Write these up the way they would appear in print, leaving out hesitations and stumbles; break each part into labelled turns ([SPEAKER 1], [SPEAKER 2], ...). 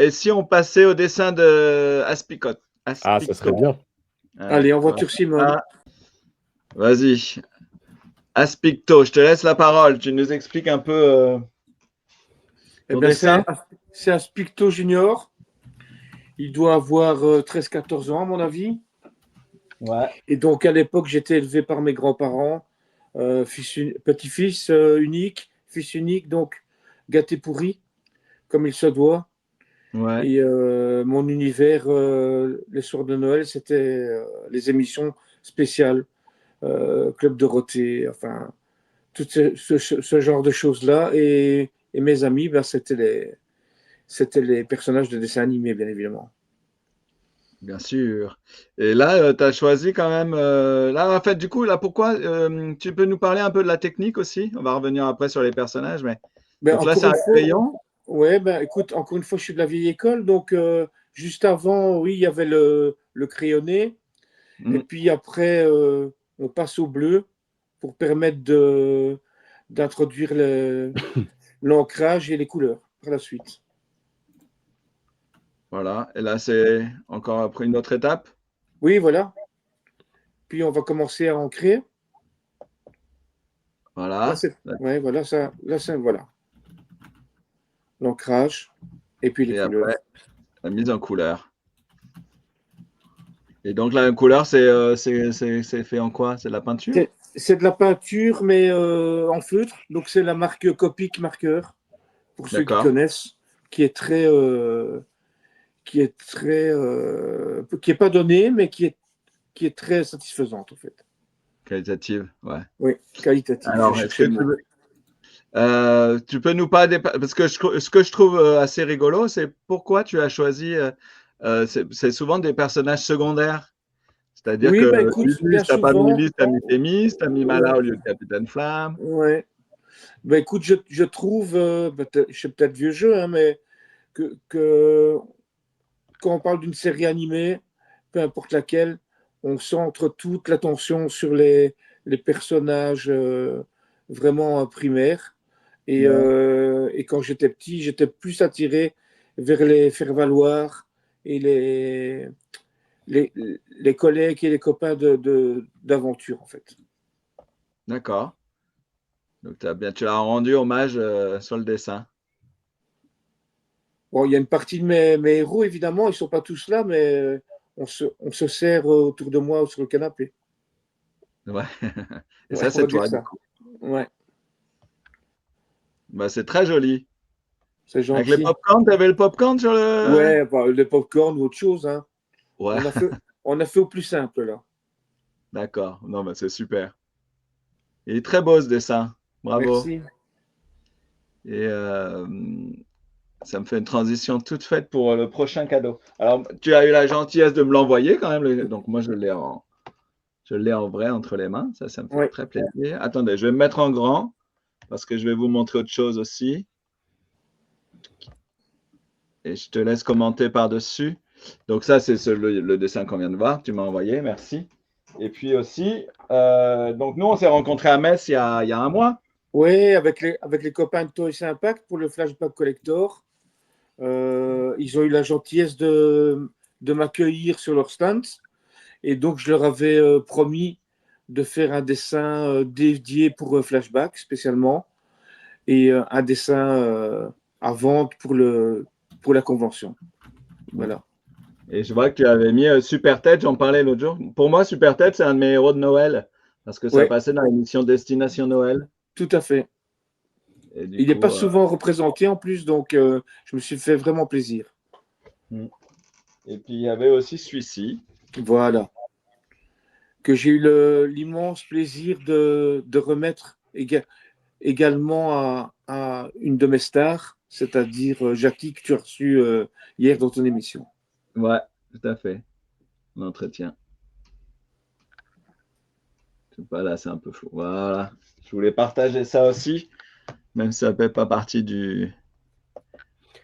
[SPEAKER 1] Et si on passait au dessin de Aspicot?
[SPEAKER 2] Ah, ça serait bien.
[SPEAKER 3] Allez, en voiture Simone.
[SPEAKER 1] Vas-y. Aspicto, je te laisse la parole. Tu nous expliques un peu ton dessin.
[SPEAKER 3] C'est Aspicto Junior. Il doit avoir 13-14 ans, à mon avis.
[SPEAKER 1] Ouais.
[SPEAKER 3] Et donc, à l'époque, j'étais élevé par mes grands-parents, petit-fils unique, fils unique, donc gâté pourri, comme il se doit.
[SPEAKER 1] Ouais.
[SPEAKER 3] Et mon univers, les soirs de Noël, c'était les émissions spéciales, Club Dorothée, enfin, tout ce genre de choses-là. Et mes amis, ben, c'était les personnages de dessins animés, bien évidemment.
[SPEAKER 1] Bien sûr. Et là, tu as choisi quand même. Là, en fait, du coup, là, pourquoi tu peux nous parler un peu de la technique aussi? On va revenir après sur les personnages, mais.
[SPEAKER 3] Ben,
[SPEAKER 1] Donc là, c'est un crayon.
[SPEAKER 3] Ouais, ben écoute, encore une fois, je suis de la vieille école, donc juste avant, oui, il y avait le crayonné, et puis après, on passe au bleu pour permettre d'introduire l'ancrage et les couleurs par la suite.
[SPEAKER 1] Voilà, et là, c'est encore après une autre étape.
[SPEAKER 3] Oui, voilà. Puis on va commencer à ancrer.
[SPEAKER 1] Voilà.
[SPEAKER 3] Ouais, voilà, ça, là, c'est, voilà. L'ancrage, et puis les couleurs.
[SPEAKER 1] Après, la mise en couleur. Et donc, la couleur, c'est fait en quoi? C'est de la peinture?
[SPEAKER 3] C'est de la peinture, mais en feutre. Donc, c'est la marque Copic Marker, pour ceux qui connaissent, qui est pas donnée, mais qui est très satisfaisante, en fait.
[SPEAKER 1] Qualitative, ouais.
[SPEAKER 3] Oui, qualitative.
[SPEAKER 1] Alors, est-ce que tu peux nous parler parce que ce que je trouve assez rigolo, c'est pourquoi tu as choisi. C'est souvent des personnages secondaires. C'est-à-dire que
[SPEAKER 3] écoute,
[SPEAKER 1] Ulysse, tu n'as pas mis Ulysse, tu as mis Thémis, tu as mis Mala au lieu de Capitaine Flamme.
[SPEAKER 3] Ouais. Ben, écoute, je trouve, je suis peut-être vieux jeu, hein, mais que quand on parle d'une série animée, peu importe laquelle, on centre toute l'attention sur les personnages vraiment primaires. Et quand j'étais petit, j'étais plus attiré vers les faire-valoir et les collègues et les copains d'aventure, en fait.
[SPEAKER 1] D'accord. Donc, tu l'as rendu hommage sur le dessin.
[SPEAKER 3] Bon, il y a une partie de mes héros, évidemment, ils ne sont pas tous là, mais on se sert autour de moi sur le canapé.
[SPEAKER 1] Ouais. Et
[SPEAKER 3] Ouais,
[SPEAKER 1] ça, c'est toi, du coup.
[SPEAKER 3] Ouais.
[SPEAKER 1] Bah, c'est très joli.
[SPEAKER 3] C'est gentil.
[SPEAKER 1] Avec les pop-corn, tu avais le pop-corn sur le.
[SPEAKER 3] Ouais, bah, le pop-corn ou autre chose. Hein.
[SPEAKER 1] Ouais.
[SPEAKER 3] On a fait au plus simple, là.
[SPEAKER 1] D'accord. Non, mais c'est super. Il est très beau, ce dessin. Bravo.
[SPEAKER 3] Merci.
[SPEAKER 1] Et ça me fait une transition toute faite pour le prochain cadeau. Alors, tu as eu la gentillesse de me l'envoyer quand même. Donc, moi, je l'ai en vrai entre les mains. Ça me fait très plaisir. Attendez, je vais me mettre en grand parce que je vais vous montrer autre chose aussi. Et je te laisse commenter par-dessus. Donc, ça, c'est le dessin qu'on vient de voir. Tu m'as envoyé. Merci. Et puis aussi, donc nous, on s'est rencontrés à Metz il y a un mois.
[SPEAKER 3] Oui, avec les copains de Toys Impact pour le Flashback Collector. Ils ont eu la gentillesse de m'accueillir sur leur stand. Et donc, je leur avais promis de faire un dessin dédié pour Flashback, spécialement. Et un dessin à vendre pour la convention. Voilà.
[SPEAKER 1] Et je vois que tu avais mis Super Ted, j'en parlais l'autre jour. Pour moi, Super Ted, c'est un de mes héros de Noël. Parce que ça passait dans l'émission Destination Noël.
[SPEAKER 3] Tout à fait. Il n'est pas souvent représenté en plus, donc je me suis fait vraiment plaisir.
[SPEAKER 1] Et puis il y avait aussi celui-ci.
[SPEAKER 3] Voilà. Que j'ai eu l'immense plaisir de remettre également à une de mes stars, c'est-à-dire Jackie, que tu as reçu hier dans ton émission.
[SPEAKER 1] Ouais, tout à fait. L'entretien. Pas là, c'est un peu flou. Voilà. Je voulais partager ça aussi, même si ça ne fait pas partie du.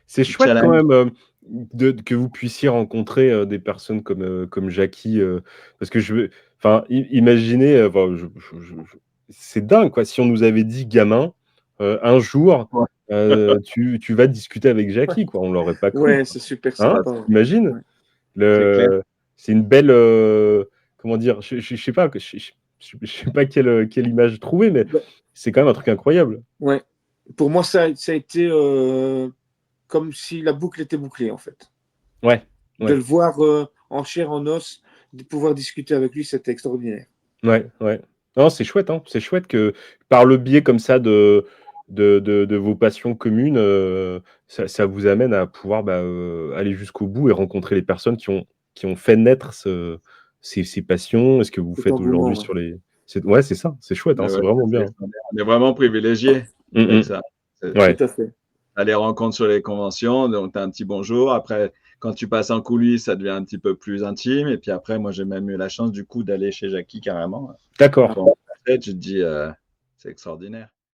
[SPEAKER 2] C'est chouette quand même que vous puissiez rencontrer des personnes comme Jackie, parce que imaginez, c'est dingue quoi. Si on nous avait dit gamin, un jour,
[SPEAKER 1] Ouais.
[SPEAKER 2] tu vas discuter avec Jackie, quoi. On l'aurait pas cru.
[SPEAKER 3] Ouais, c'est super
[SPEAKER 2] Hein,
[SPEAKER 3] sympa.
[SPEAKER 2] t'imagines?
[SPEAKER 1] C'est clair.
[SPEAKER 2] C'est une belle, comment dire? Je sais pas, je sais pas quelle image trouver, mais
[SPEAKER 3] Bah,
[SPEAKER 2] c'est quand même un truc incroyable.
[SPEAKER 3] ouais. Pour moi, ça a été comme si la boucle était bouclée, en fait.
[SPEAKER 2] Ouais,
[SPEAKER 3] De
[SPEAKER 2] ouais.
[SPEAKER 3] le voir en chair, en os, de pouvoir discuter avec lui, c'était extraordinaire.
[SPEAKER 2] Ouais, ouais. Non, c'est chouette, hein. C'est chouette que par le biais comme ça de vos passions communes, ça vous amène à pouvoir, aller jusqu'au bout et rencontrer les personnes qui ont fait naître ces passions et ce que vous
[SPEAKER 3] Cet
[SPEAKER 2] faites
[SPEAKER 3] engouement,
[SPEAKER 2] aujourd'hui
[SPEAKER 3] ouais.
[SPEAKER 2] sur les ouais, c'est ça, c'est chouette, hein,
[SPEAKER 1] Ouais,
[SPEAKER 2] c'est vraiment bien.
[SPEAKER 1] on est vraiment privilégiés
[SPEAKER 2] Mmh
[SPEAKER 1] avec
[SPEAKER 2] mh.
[SPEAKER 1] ça.
[SPEAKER 2] Ouais.
[SPEAKER 3] Tout à fait.
[SPEAKER 1] Tu as les rencontres sur les conventions, donc tu as un petit bonjour. Après, quand tu passes en coulisses, ça devient un petit peu plus intime. Et puis après, moi, j'ai même eu la chance, du coup, d'aller chez Jackie carrément.
[SPEAKER 2] D'accord.
[SPEAKER 1] Pour en fait, je te dis, c'est extraordinaire.